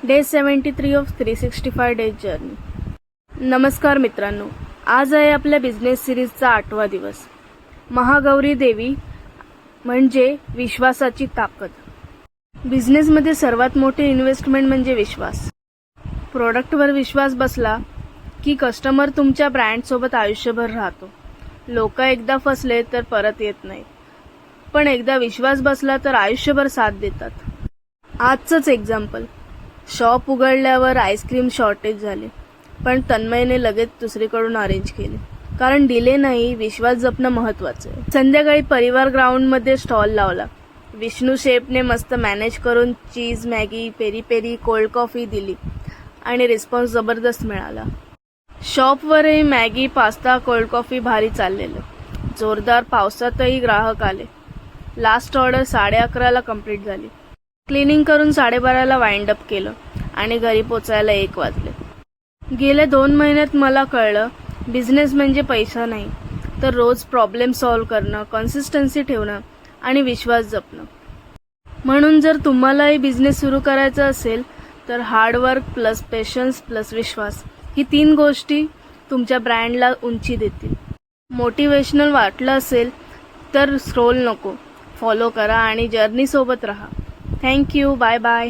Day 73 of 365 days journey. नमस्कार मित्रांनो, आज आहे आपल्या बिझनेस सिरीजचा 8वा दिवस. महागौरी देवी म्हणजे विश्वासाची ताकद. बिझनेसमध्ये सर्वात मोठी इन्व्हेस्टमेंट म्हणजे विश्वास. प्रोडक्टवर विश्वास बसला की कस्टमर तुमच्या ब्रँडसोबत आयुष्यभर राहतो. लोक एकदा फसले तर परत येत नाहीत, पण एकदा विश्वास बसला तर आयुष्यभर साथ देतात. आजचंच एक्झाम्पल. शॉप उघडल्यावर आईस्क्रीम शॉर्टेज झाले, पण तन्मयने लगेच दुसरीकडून अरेंज केले. कारण डिले नाही, विश्वास जपणं महत्त्वाचं आहे. संध्याकाळी परिवार ग्राउंडमध्ये स्टॉल लावला. विष्णू शेफने मस्त मॅनेज करून cheese Maggi, peri peri, cold coffee दिली आणि रिस्पॉन्स जबरदस्त मिळाला. शॉपवरही मॅगी, पास्ता, कोल्ड कॉफी भारी चाललेलं. जोरदार पावसातही ग्राहक आले. लास्ट ऑर्डर 11:30ला कंप्लीट झाली. क्लिनिंग करून 12:30ला वाइंड अप केलं आणि घरी पोचायला 1 वाजले. गेल्या 2 महिन्यात मला कळलं, बिझनेस म्हणजे पैसा नाही, तर रोज प्रॉब्लेम सॉल्व्ह करणं, कन्सिस्टन्सी ठेवणं आणि विश्वास जपणं. म्हणून जर तुम्हालाही बिझनेस सुरू करायचा असेल तर हार्डवर्क प्लस पेशन्स प्लस विश्वास ही 3 गोष्टी तुमच्या ब्रँडला उंची देतील. मोटिवेशनल वाटलं असेल तर स्क्रोल नको, फॉलो करा आणि जर्नी सोबत राहा. Thank you. Bye bye.